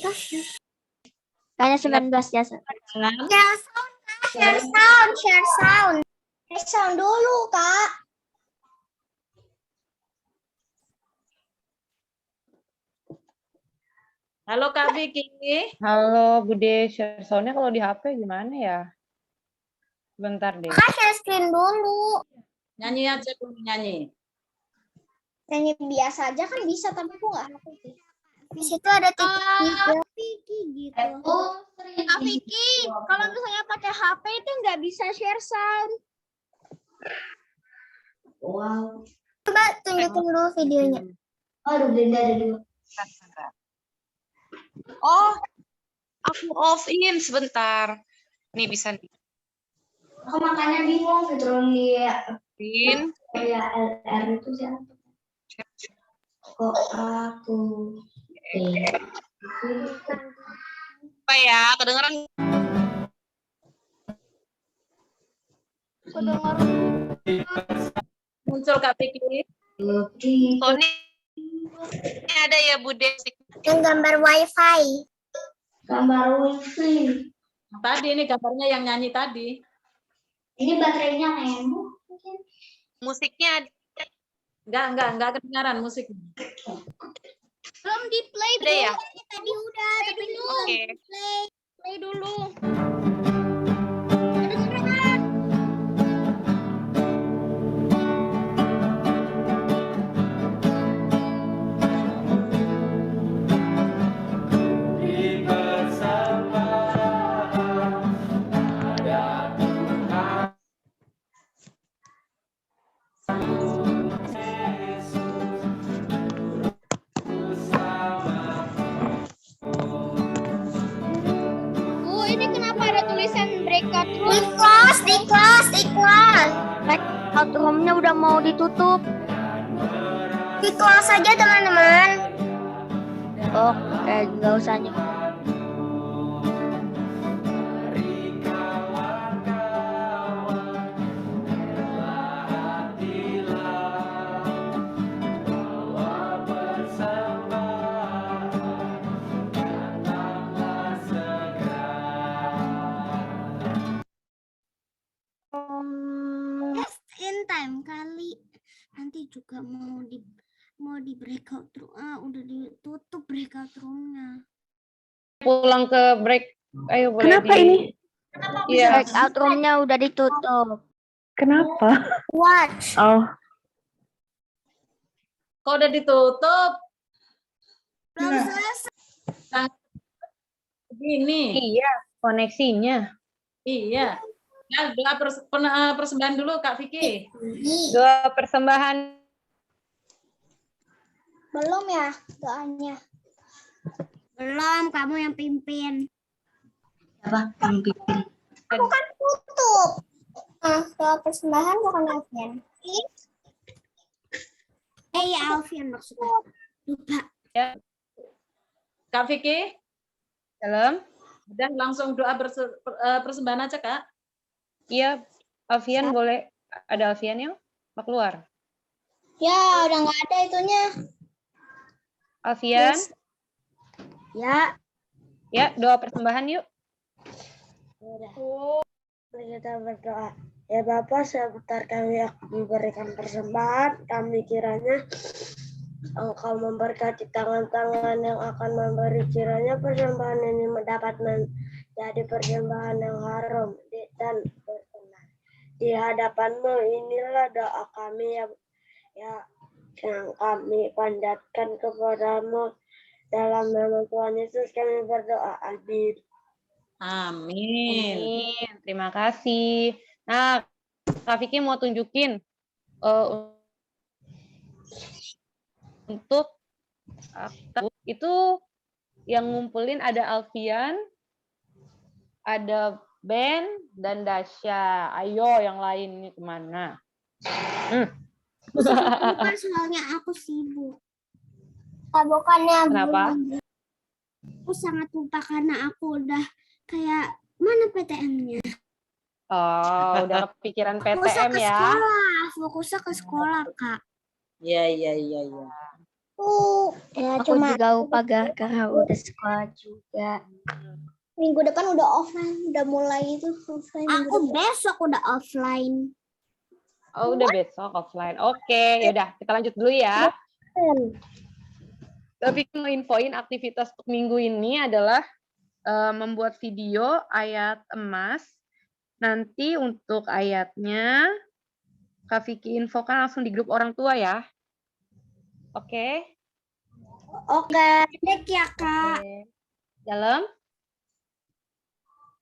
kayaknya 19 ya. Share sound, Kak. Share sound, share sound. Share sound dulu, Kak. Halo Kak Vicky. Halo Bude, share sound-nya kalau di HP gimana ya? Bentar deh. Kak, share screen dulu. Nyanyi aja dulu, nyanyi. Nyanyi biasa aja kan bisa, tapi aku nggak ngerti. Di situ ada titik Vicky gitu. Kak Vicky, kalau misalnya pakai HP itu nggak bisa share sound. Coba tunjukin dulu videonya. Oh, aku off in sebentar. Nih bisa nih. Aku makanya bingung gitu In. ya LR itu siapa? Kok aku? Apa ya? Kedengeran? Muncul Kak Vicky. Soalnya ada ya Bude. Yang gambar wifi. Gambar wifi. Tadi ini gambarnya yang nyanyi tadi. Ini baterainya nemu. Musiknya ada. Enggak kedengaran musik. Belum di play Ada ya? Tadi udah, tapi belum. Oke. Play dulu. Ini kenapa ada tulisan breakout room? Di close, di close, di close. Out room-nya udah mau ditutup. Di close aja teman-teman. Oke, nggak usah nyebut. Just in time kali. Nanti juga mau di breakout room. Udah ditutup breakout roomnya. Pulang ke break. Ayo boleh Kenapa ini? Iya. Breakout room-nya udah ditutup. Kenapa? Watch. Oh, Kok udah ditutup? Belum selesai. Begini. Iya, koneksinya. Iya. Ya, doa persembahan dulu Kak Vicky. Doa persembahan. Belum ya doanya. Belum, kamu yang pimpin. Aku kan tutup. Doa persembahan bukan Alfian. Ya Alfian maksudnya. Lupa. Kak Vicky, Dalam. udah langsung doa persembahan aja Kak. Iya, Alfian boleh. Ada Alfian yang mau keluar. Ya, udah nggak ada itunya. Alfian, Ya, ya doa persembahan yuk. kita berdoa. Ya Bapa, sebentar kami akan memberikan persembahan. Kami kiranya Engkau memberkati tangan-tangan yang akan memberi, kiranya persembahan ini dapat menjadi persembahan yang harum dan berkenan di hadapan-Mu. Inilah doa kami yang kami panjatkan kepadamu. Dalam nama Tuhan Yesus kami berdoa. Amin. Amin. Amin. Terima kasih. Nah, Kak Vicky mau tunjukin untuk itu yang ngumpulin ada Alfian, ada Ben dan Dasya. Ayo yang lain ini kemana? Bukan soalnya aku sibuk. Bukannya Kenapa? Aku sangat lupa karena aku udah kayak mana PTM-nya. Oh, udah kepikiran Gak usah PTM ke ya. sekolah, fokusnya ke sekolah, Kak. Iya. Ya, Aku juga lupa gara-gara udah sekolah juga. minggu depan udah offline, udah mulai itu offline. Aku besok udah offline. Oh, udah besok offline. Oke, yaudah kita lanjut dulu ya. Tapi mau infoin aktivitas untuk minggu ini adalah membuat video ayat emas. Nanti untuk ayatnya Kak Vicky infokan langsung di grup orang tua ya. Oke. Pendek ya, Kak. Oke. Dalam?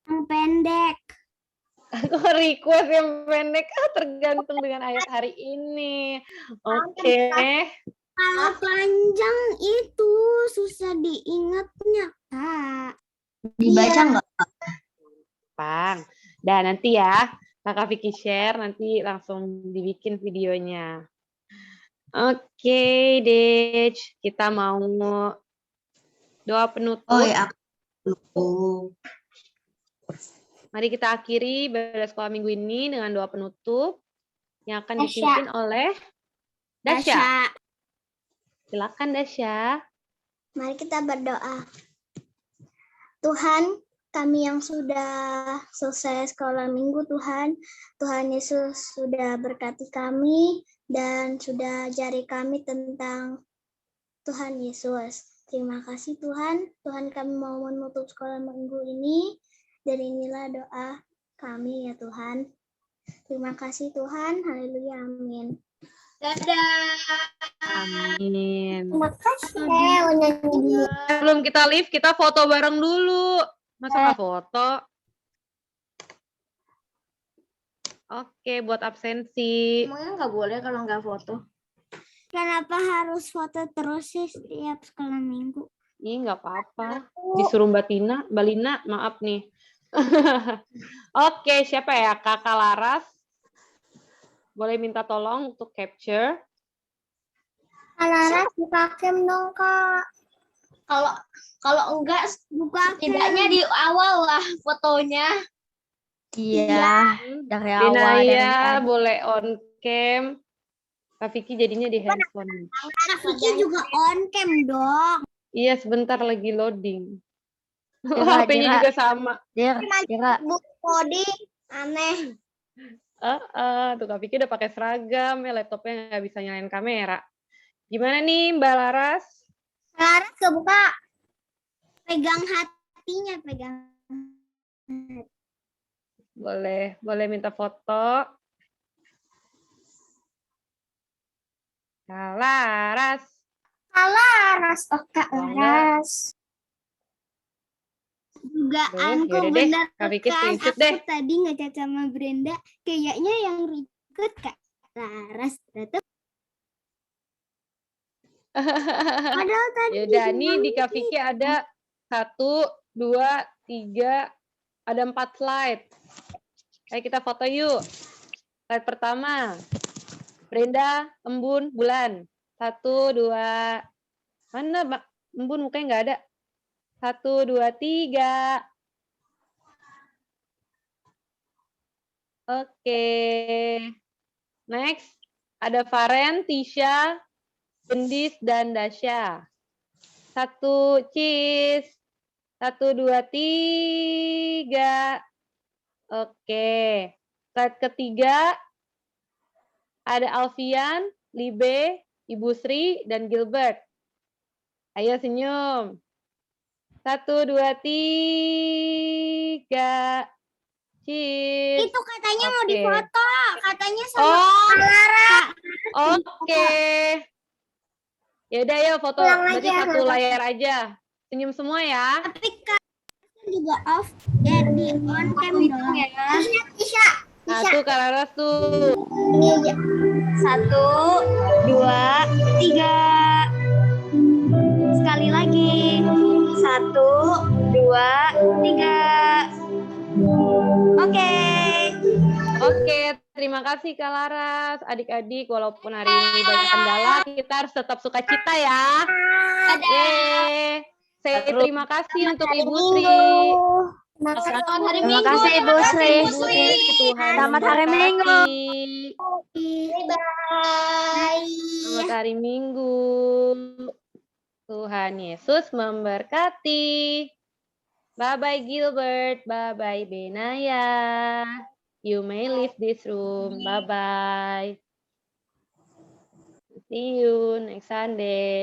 Yang pendek. Aku request yang pendek. Tergantung dengan ayat hari ini. Oke. Kalau panjang itu susah diingatnya, Kak. Dibaca nggak? Bang. Dan nanti ya, Kakak Vicky share, nanti langsung dibikin videonya. Oke, Dej. Kita mau doa penutup. Oh ya, Mari kita akhiri Belajar Sekolah Minggu ini dengan doa penutup yang akan dipimpin oleh Dasya. Silakan Dasya. Mari kita berdoa. Tuhan, kami yang sudah selesai sekolah minggu, Tuhan Yesus sudah berkati kami dan sudah ajari kami tentang Tuhan Yesus. Terima kasih Tuhan kami mau menutup sekolah minggu ini, dan inilah doa kami ya Tuhan. Terima kasih Tuhan, haleluya, amin. Dadah. Amin. Terima kasih. Sebelum kita live, kita foto bareng dulu. Masa nggak foto? Oke, buat absensi. emangnya nggak boleh kalau nggak foto? Kenapa harus foto terus sih setiap sekolah minggu? Ih, nggak apa-apa. Disuruh Mbak Lina, maaf nih. Oke, siapa ya? Kakak Laras. Boleh minta tolong untuk capture. Laras buka cam dong, Kak. Kalau enggak, Buka setidaknya di awal lah fotonya. Iya, dari awal. dari Denaya tadi. boleh on cam. Kak Vicky jadinya di handphone. Kak Vicky juga on cam dong. Iya, sebentar lagi loading. Dira, HP-nya Dira. juga sama. Dira, Coding aneh. Tuh Kak Vicky udah pakai seragam, ya laptopnya nggak bisa nyalain kamera. Gimana nih Mbak Laras? Laras kebuka. Pegang hatinya, pegang. Boleh minta foto. Kak Laras. Laras, oh Kak Oh, enggak. Laras. Dugaanku Yaudah deh, benar Kak Vicky kan. screenshot Aku deh. tadi ngecat sama Brenda, kayaknya yang ikut Kak Laras. Ternyata padahal tadi Yaudah, nih di Kak Vicky ada 1, 2, 3, ada 4 slide. Ayo kita foto yuk. Slide pertama. Brenda, Embun, Bulan. 1, 2. Mana Mbak? Embun mukanya nggak ada. 1, 2, 3. Oke. Next. Ada Faren, Tisha, Gendis, dan Dasya. 1, cheese. 1, 2, 3. Oke. Slide ketiga. Ada Alfian, Libe, Ibu Sri, dan Gilbert. Ayo senyum. 1, 2, 3. Cheese. itu katanya mau Oke. difoto, katanya sama Oh, Kak Laras. oke. Yaudah yuk foto. Ulang Berarti aja, satu Kak. layar aja. Senyum semua ya. Tapi Kak juga off, jadi on cam dong. Isya. 1, Kak Laras tuh. Ini aja. 1, 2, 3. Sekali lagi. 1, 2, 3. Oke. Oke, terima kasih Kak Laras. Adik-adik, walaupun hari ini banyak kendala, kita harus tetap sukacita ya. Yeay. Saya terima kasih untuk Ibu Sri. Selamat hari Terima Minggu. kasih Ibu Sri. Tuhan Selamat hari Minggu. memberkati. Bye. Selamat hari Minggu. Tuhan Yesus memberkati. Bye-bye Gilbert. Bye-bye Benaya. You may leave this room. Bye-bye. See you next Sunday.